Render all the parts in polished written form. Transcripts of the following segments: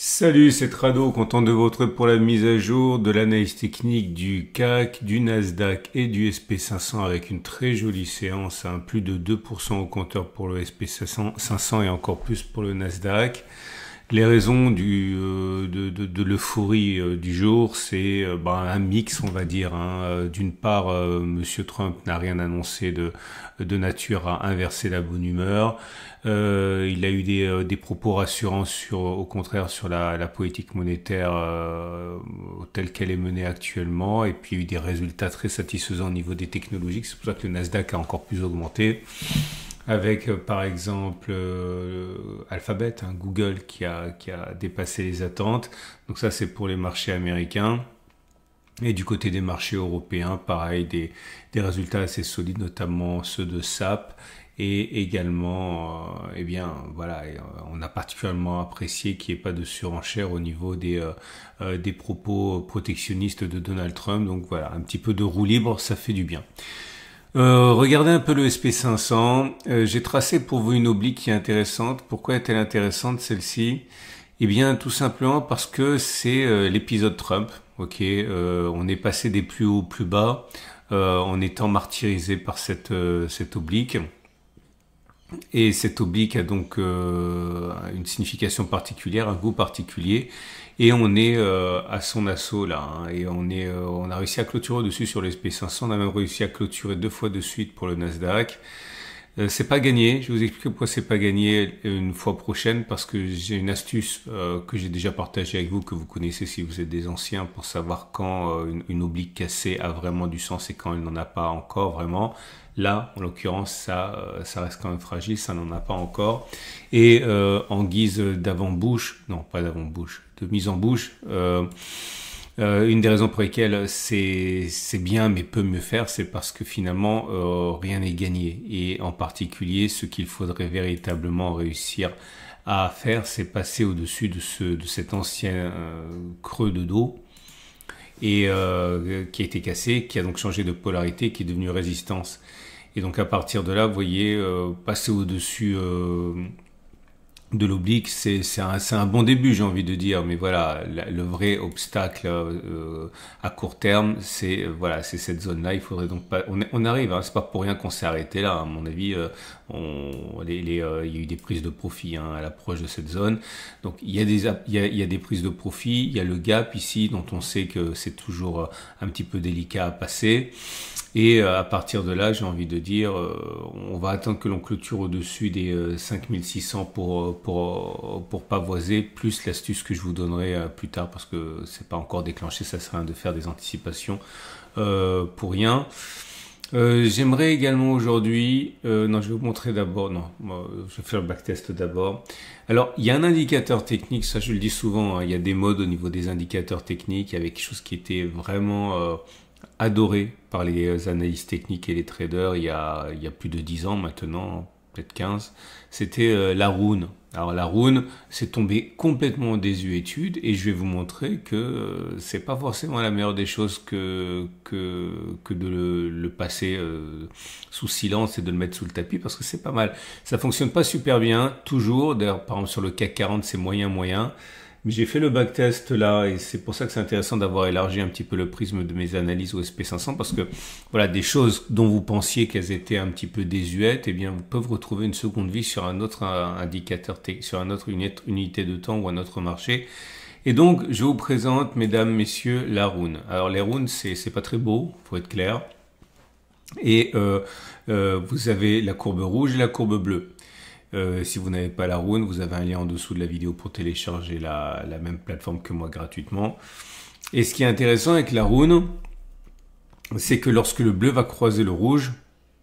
Salut, c'est Trado, content de vous retrouver pour la mise à jour de l'analyse technique du CAC, du Nasdaq et du SP500 avec une très jolie séance, plus de 2% au compteur pour le SP500 et encore plus pour le Nasdaq. Les raisons de l'euphorie du jour, c'est un mix, on va dire. D'une part, Monsieur Trump n'a rien annoncé de nature à inverser la bonne humeur. Il a eu des propos rassurants au contraire, sur la politique monétaire telle qu'elle est menée actuellement. Et puis il y a eu des résultats très satisfaisants au niveau des technologies. C'est pour ça que le Nasdaq a encore plus augmenté. Avec par exemple Alphabet, Google qui a dépassé les attentes. Donc ça c'est pour les marchés américains. Et du côté des marchés européens, pareil, des résultats assez solides, notamment ceux de SAP. Et également, on a particulièrement apprécié qu'il n'y ait pas de surenchère au niveau des propos protectionnistes de Donald Trump. Donc voilà, un petit peu de roue libre, ça fait du bien. Regardez un peu le SP500. J'ai tracé pour vous une oblique qui est intéressante. Pourquoi est-elle intéressante celle-ci? Eh bien, tout simplement parce que c'est l'épisode Trump. Ok, on est passé des plus hauts aux plus bas en étant martyrisé par cette oblique. Et cette oblique a donc une signification particulière, un goût particulier. Et on est à son assaut là, et on a réussi à clôturer au-dessus sur le SP500, on a même réussi à clôturer 2 fois de suite pour le Nasdaq. C'est pas gagné, je vais vous expliquer pourquoi c'est pas gagné une fois prochaine, parce que j'ai une astuce que j'ai déjà partagée avec vous, que vous connaissez si vous êtes des anciens, pour savoir quand une oblique cassée a vraiment du sens et quand elle n'en a pas encore vraiment. Là, en l'occurrence, ça reste quand même fragile, ça n'en a pas encore. Et en guise d'avant-bouche, non pas d'avant-bouche, de mise en bouche, une des raisons pour lesquelles c'est bien mais peut mieux faire, c'est parce que finalement rien n'est gagné. Et en particulier, ce qu'il faudrait véritablement réussir à faire, c'est passer au-dessus de cet ancien creux de dos et qui a été cassé, qui a donc changé de polarité, qui est devenu résistance. Et donc à partir de là, vous voyez, passer au-dessus de l'oblique, c'est un bon début, j'ai envie de dire, mais voilà, le vrai obstacle à court terme, c'est cette zone-là. Il faudrait donc pas, on arrive, c'est pas pour rien qu'on s'est arrêté là. À mon avis, il y a eu des prises de profit à l'approche de cette zone. Donc il y a des prises de profit. Il y a le gap ici dont on sait que c'est toujours un petit peu délicat à passer. Et à partir de là, j'ai envie de dire, on va attendre que l'on clôture au-dessus des 5600 pour pavoiser, plus l'astuce que je vous donnerai plus tard, parce que c'est pas encore déclenché, ça sert à rien de faire des anticipations pour rien. J'aimerais également aujourd'hui, non, je vais vous montrer d'abord, non, je vais faire le backtest d'abord. Alors, il y a un indicateur technique, ça je le dis souvent, il y a des modes au niveau des indicateurs techniques, il y avait quelque chose qui était vraiment adoré par les analystes techniques et les traders il y a plus de 10 ans maintenant, peut-être 15, c'était la rune. Alors la rune, c'est tombé complètement en désuétude et je vais vous montrer que c'est pas forcément la meilleure des choses que de le passer sous silence et de le mettre sous le tapis, parce que c'est pas mal. Ça fonctionne pas super bien, toujours. D'ailleurs, par exemple sur le CAC 40, c'est moyen. Mais j'ai fait le backtest là et c'est pour ça que c'est intéressant d'avoir élargi un petit peu le prisme de mes analyses au SP500, parce que voilà, des choses dont vous pensiez qu'elles étaient un petit peu désuètes, eh bien vous peuvent retrouver une seconde vie sur un autre indicateur, sur un autre unité de temps ou un autre marché. Et donc je vous présente, mesdames, messieurs, la rune. Alors les runes, c'est pas très beau, faut être clair. Et vous avez la courbe rouge et la courbe bleue. Si vous n'avez pas la rune, vous avez un lien en dessous de la vidéo pour télécharger la même plateforme que moi gratuitement. Et ce qui est intéressant avec la rune, c'est que lorsque le bleu va croiser le rouge,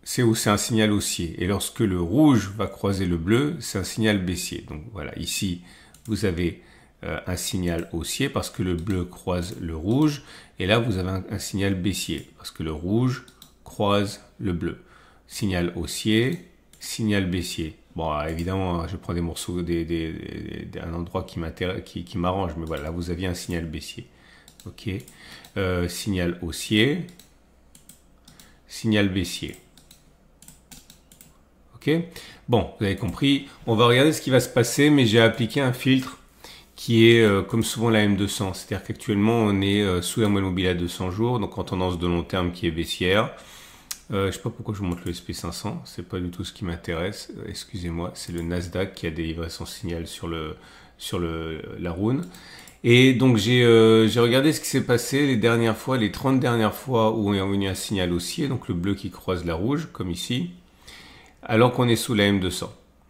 c'est un signal haussier. Et lorsque le rouge va croiser le bleu, c'est un signal baissier. Donc voilà, ici, vous avez un signal haussier parce que le bleu croise le rouge. Et là, vous avez un signal baissier parce que le rouge croise le bleu. Signal haussier, signal baissier. Bon, évidemment, je prends des morceaux, un endroit qui m'arrange, mais voilà, là vous aviez un signal baissier. Ok, signal haussier, signal baissier. Ok, bon, vous avez compris. On va regarder ce qui va se passer, mais j'ai appliqué un filtre qui est comme souvent la M200. C'est-à-dire qu'actuellement, on est sous la moyenne mobile à 200 jours, donc en tendance de long terme qui est baissière. Je sais pas pourquoi je vous montre le SP500, c'est pas du tout ce qui m'intéresse. Excusez-moi, c'est le Nasdaq qui a délivré son signal sur la rune. Et donc j'ai regardé ce qui s'est passé les dernières fois, les 30 dernières fois où on est revenu un signal haussier, donc le bleu qui croise la rouge, comme ici, alors qu'on est sous la M200.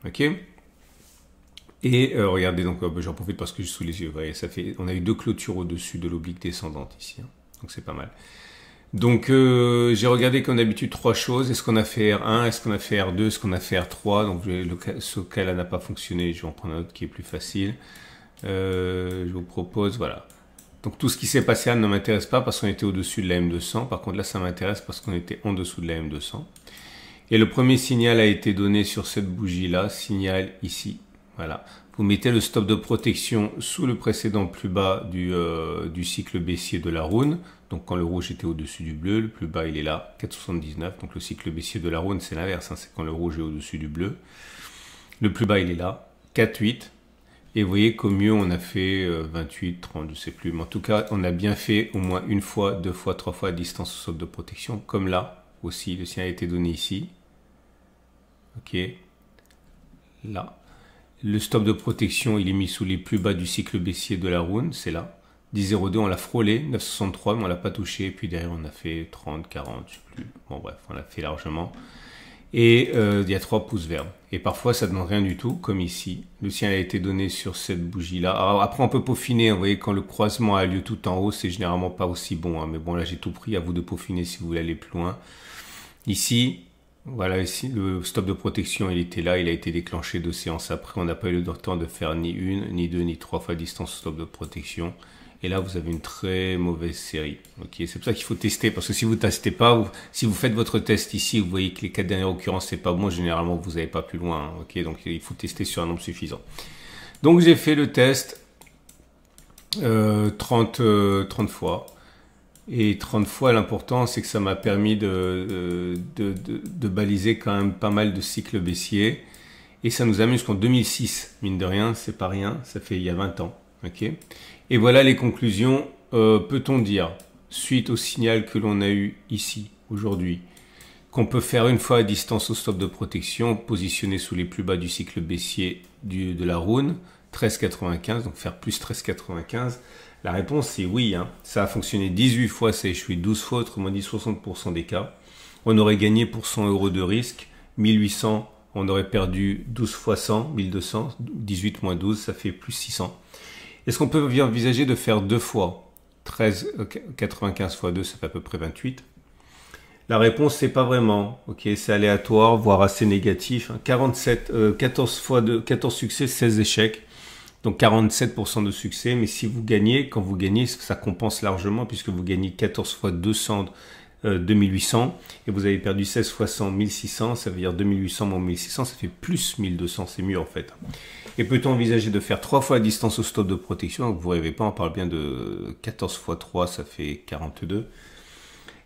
Ok? Et regardez, donc j'en profite parce que je suis sous les yeux. Vous voyez, on a eu 2 clôtures au-dessus de l'oblique descendante ici, hein. Donc c'est pas mal. Donc j'ai regardé comme d'habitude 3 choses. Est-ce qu'on a fait R1, est-ce qu'on a fait R2, est-ce qu'on a fait R3? Donc ce cas-là n'a pas fonctionné, je vais en prendre un autre qui est plus facile. Je vous propose, voilà. Donc tout ce qui s'est passé là ne m'intéresse pas parce qu'on était au-dessus de la M200. Par contre là ça m'intéresse parce qu'on était en dessous de la M200. Et le premier signal a été donné sur cette bougie-là, signal ici. Voilà. Vous mettez le stop de protection sous le précédent plus bas du cycle baissier de la rune. Donc quand le rouge était au-dessus du bleu, le plus bas il est là, 4,79. Donc le cycle baissier de la rune c'est l'inverse, hein, c'est quand le rouge est au-dessus du bleu. Le plus bas il est là, 4,8. Et vous voyez qu'au mieux on a fait 28, 30, je sais plus. Mais en tout cas on a bien fait au moins une fois, 2 fois, 3 fois à distance au stop de protection. Comme là aussi, le signal a été donné ici. Ok. Là. Le stop de protection, il est mis sous les plus bas du cycle baissier de la rune, c'est là. 10,02, on l'a frôlé, 9,63, mais on l'a pas touché. Puis derrière, on a fait 30, 40, je sais plus. Bon bref, on l'a fait largement. Et il y a 3 pouces verts. Et parfois, ça ne demande rien du tout, comme ici. Le signal a été donné sur cette bougie-là. Alors après, on peut peaufiner. Vous voyez, quand le croisement a lieu tout en haut, c'est généralement pas aussi bon, hein. Mais bon, là, j'ai tout pris. À vous de peaufiner si vous voulez aller plus loin. Ici, voilà, ici, le stop de protection, il était là, il a été déclenché 2 séances après. On n'a pas eu le temps de faire ni 1, ni 2, ni 3 fois distance stop de protection. Et là, vous avez une très mauvaise série. Ok, c'est pour ça qu'il faut tester, parce que si vous ne testez pas, si vous faites votre test ici, vous voyez que les 4 dernières occurrences, c'est pas bon, généralement, vous n'allez pas plus loin. Hein. Ok, donc il faut tester sur un nombre suffisant. Donc j'ai fait le test 30 fois. Et 30 fois, l'important, c'est que ça m'a permis de baliser quand même pas mal de cycles baissiers. Et ça nous amène jusqu'en 2006. Mine de rien, c'est pas rien. Ça fait il y a 20 ans. Ok. Et voilà les conclusions. Peut-on dire, suite au signal que l'on a eu ici, aujourd'hui, qu'on peut faire une fois à distance au stop de protection, positionné sous les plus bas du cycle baissier de la rune, 13,95, donc faire plus 13,95. La réponse c'est oui, hein. Ça a fonctionné 18 fois, ça a échoué 12 fois, autrement dit 60% des cas. On aurait gagné pour 100 € de risque, 1800, on aurait perdu 12 fois 100, 1200, 18 moins 12, ça fait plus 600. Est-ce qu'on peut envisager de faire 2 fois 13,95 fois 2, ça fait à peu près 28. La réponse c'est pas vraiment, ok, c'est aléatoire, voire assez négatif. 14 succès, 16 échecs. Donc 47% de succès, mais si vous gagnez, quand vous gagnez, ça compense largement puisque vous gagnez 14 fois 200, 2800 et vous avez perdu 16 fois 100, 1600, ça veut dire 2800 moins 1600, ça fait plus 1200, c'est mieux en fait. Et peut-on envisager de faire 3 fois la distance au stop de protection? Donc vous rêvez pas, on parle bien de 14 fois 3, ça fait 42.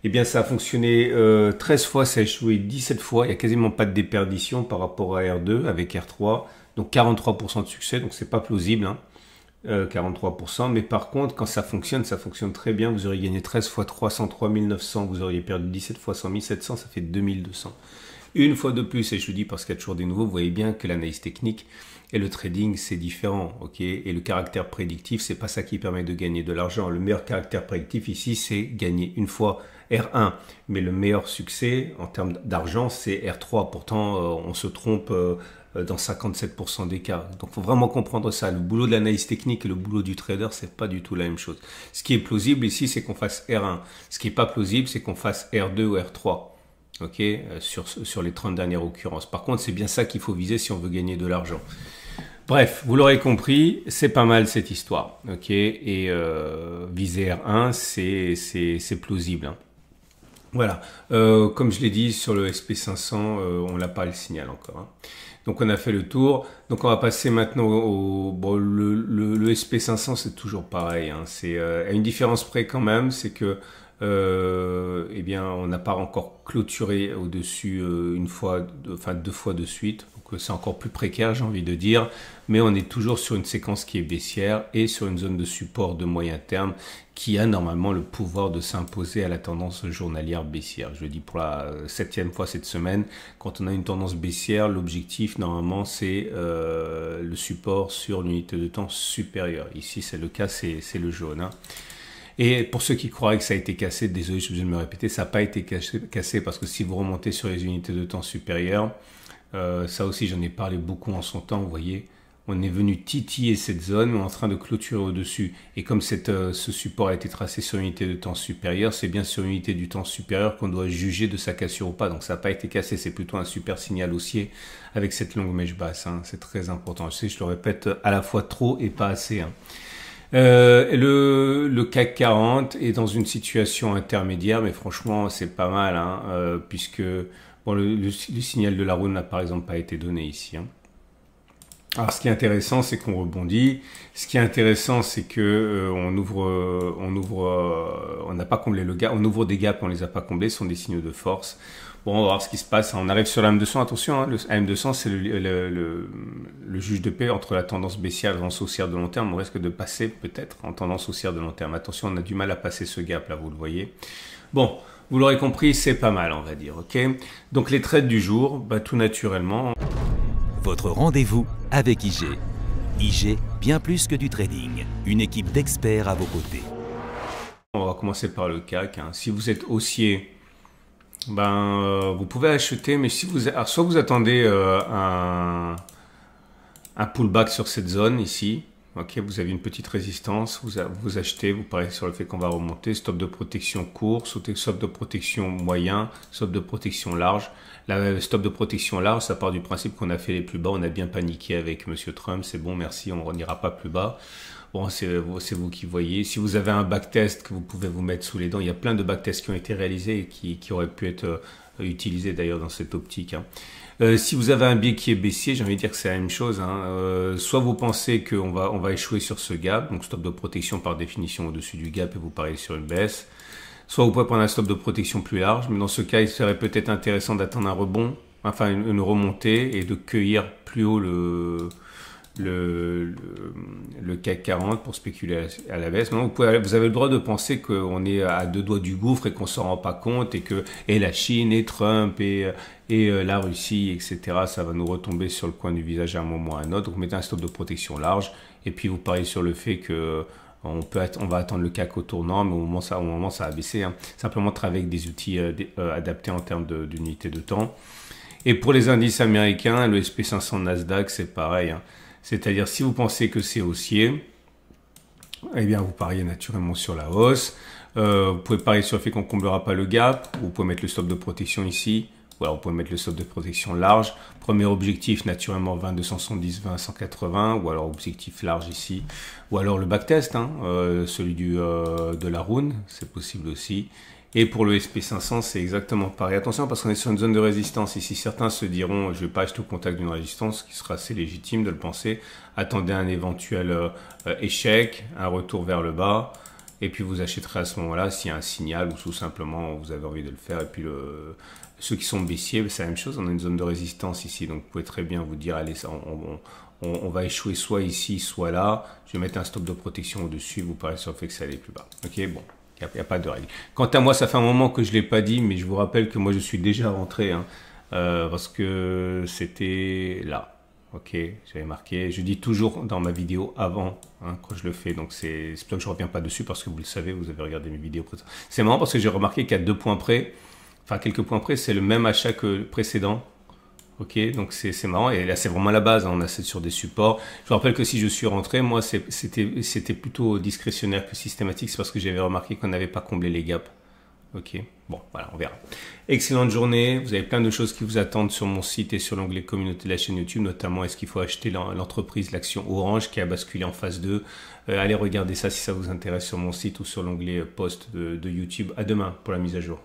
Eh bien ça a fonctionné 13 fois, ça a échoué 17 fois, il n'y a quasiment pas de déperdition par rapport à R2 avec R3. Donc 43% de succès, donc c'est pas plausible, hein, 43%. Mais par contre, quand ça fonctionne très bien. Vous auriez gagné 13 fois 300, 3900, vous auriez perdu 17 fois 100, 1700, ça fait 2200. Une fois de plus, et je vous dis parce qu'il y a toujours des nouveaux, vous voyez bien que l'analyse technique et le trading, c'est différent, ok. Et le caractère prédictif, c'est pas ça qui permet de gagner de l'argent. Le meilleur caractère prédictif ici, c'est gagner une fois R1. Mais le meilleur succès en termes d'argent, c'est R3. Pourtant, on se trompe dans 57% des cas. Donc, il faut vraiment comprendre ça. Le boulot de l'analyse technique et le boulot du trader, c'est pas du tout la même chose. Ce qui est plausible ici, c'est qu'on fasse R1. Ce qui est pas plausible, c'est qu'on fasse R2 ou R3. Ok, sur les 30 dernières occurrences. Par contre, c'est bien ça qu'il faut viser si on veut gagner de l'argent. Bref, vous l'aurez compris, c'est pas mal cette histoire. Ok, et viser R1, c'est plausible. Hein. Voilà, comme je l'ai dit, sur le SP500, on n'a pas le signal encore. Hein. Donc on a fait le tour. Donc on va passer maintenant au... Bon, le SP500, c'est toujours pareil. Hein. C'est à une différence près quand même, c'est que eh bien, on n'a pas encore clôturé au-dessus deux fois de suite. Donc, c'est encore plus précaire, j'ai envie de dire. Mais on est toujours sur une séquence qui est baissière et sur une zone de support de moyen terme qui a normalement le pouvoir de s'imposer à la tendance journalière baissière. Je le dis pour la 7e fois cette semaine. Quand on a une tendance baissière, l'objectif, normalement, c'est le support sur l'unité de temps supérieure. Ici, c'est le cas, c'est le jaune, hein. Et pour ceux qui croiraient que ça a été cassé, désolé, je suis obligé de me répéter, ça n'a pas été cassé parce que si vous remontez sur les unités de temps supérieures, ça aussi j'en ai parlé beaucoup en son temps, vous voyez, on est venu titiller cette zone, on est en train de clôturer au-dessus. Et comme ce support a été tracé sur l'unité de temps supérieure, c'est bien sur l'unité du temps supérieur qu'on doit juger de sa cassure ou pas. Donc ça n'a pas été cassé, c'est plutôt un super signal haussier avec cette longue mèche basse, hein. C'est très important. Je sais, je le répète à la fois trop et pas assez, hein. Le CAC 40 est dans une situation intermédiaire, mais franchement, c'est pas mal, hein, puisque bon, le signal de la roue n'a par exemple pas été donné ici, hein. Alors, ce qui est intéressant, c'est qu'on rebondit. Ce qui est intéressant, c'est que on n'a pas comblé le gap. On ouvre des gaps, on les a pas comblés. Ce sont des signaux de force. Bon, on va voir ce qui se passe. On arrive sur la M200. Attention, hein, le M200, c'est le juge de paix entre la tendance baissière et la tendance haussière de long terme. On risque de passer peut-être en tendance haussière de long terme. Attention, on a du mal à passer ce gap là, vous le voyez. Bon, vous l'aurez compris, c'est pas mal, on va dire. Ok. Donc les trades du jour, bah, tout naturellement. Votre rendez-vous avec IG. IG, bien plus que du trading. Une équipe d'experts à vos côtés. On va commencer par le CAC, hein. Si vous êtes haussier, vous pouvez acheter, mais si vous, alors, soit vous attendez un pullback sur cette zone ici. Ok, vous avez une petite résistance, vous achetez, vous pariez sur le fait qu'on va remonter, stop de protection court, stop de protection moyen, stop de protection large. La stop de protection large, ça part du principe qu'on a fait les plus bas, on a bien paniqué avec Monsieur Trump, c'est bon, merci, on n'ira pas plus bas. Bon, c'est vous qui voyez. Si vous avez un backtest que vous pouvez vous mettre sous les dents, il y a plein de backtests qui ont été réalisés et qui auraient pu être utilisés d'ailleurs dans cette optique, hein. Si vous avez un biais qui est baissier, j'ai envie de dire que c'est la même chose, hein. Soit vous pensez qu'on va échouer sur ce gap, donc stop de protection par définition au-dessus du gap et vous pariez sur une baisse. Soit vous pouvez prendre un stop de protection plus large, mais dans ce cas, il serait peut-être intéressant d'attendre un rebond, enfin une remontée et de cueillir plus haut le CAC 40 pour spéculer à la baisse. Non, vous avez le droit de penser qu'on est à deux doigts du gouffre et qu'on s'en rend pas compte et la Chine et Trump et la Russie, etc. Ça va nous retomber sur le coin du visage à un moment ou à un autre. Donc, vous mettez un stop de protection large et puis vous pariez sur le fait que on va attendre le CAC au tournant, mais au moment ça va baisser, hein. Simplement travailler avec des outils adaptés en termes d'unité de temps. Et pour les indices américains, le SP500 Nasdaq, c'est pareil, hein. C'est-à-dire, si vous pensez que c'est haussier, eh bien, vous pariez naturellement sur la hausse. Vous pouvez parier sur le fait qu'on ne comblera pas le gap. Vous pouvez mettre le stop de protection ici. Ou alors, vous pouvez mettre le stop de protection large. Premier objectif, naturellement, 20 270, 20 180. Ou alors, objectif large ici. Ou alors, le backtest, hein, celui de la rune. C'est possible aussi. Et pour le SP500, c'est exactement pareil. Attention, parce qu'on est sur une zone de résistance. Ici, certains se diront, je ne vais pas acheter au contact d'une résistance, ce qui sera assez légitime de le penser. Attendez un éventuel échec, un retour vers le bas. Et puis, vous achèterez à ce moment-là s'il y a un signal ou tout simplement vous avez envie de le faire. Et puis, ceux qui sont baissiers, c'est la même chose. On a une zone de résistance ici. Donc, vous pouvez très bien vous dire, allez, on va échouer soit ici, soit là. Je vais mettre un stop de protection au-dessus. Vous parlez sur le fait que ça allait plus bas. Ok, bon. Il n'y a pas de règle. Quant à moi, ça fait un moment que je ne l'ai pas dit, mais je vous rappelle que moi, je suis déjà rentré, hein, parce que c'était là. Ok, j'avais marqué. Je dis toujours dans ma vidéo avant, hein, quand je le fais. Donc, c'est pour ça que je ne reviens pas dessus, parce que vous le savez, vous avez regardé mes vidéos précédentes. C'est marrant parce que j'ai remarqué qu'à 2 points près, enfin quelques points près, c'est le même achat que le précédent. Ok, donc c'est marrant. Et là, c'est vraiment la base, hein. On a sur des supports. Je vous rappelle que si je suis rentré, moi, c'était plutôt discrétionnaire que systématique. C'est parce que j'avais remarqué qu'on n'avait pas comblé les gaps. Ok, bon, voilà, on verra. Excellente journée. Vous avez plein de choses qui vous attendent sur mon site et sur l'onglet communauté de la chaîne YouTube, notamment est-ce qu'il faut acheter l'entreprise, l'action Orange qui a basculé en phase 2. Allez regarder ça si ça vous intéresse sur mon site ou sur l'onglet post de YouTube. À demain pour la mise à jour.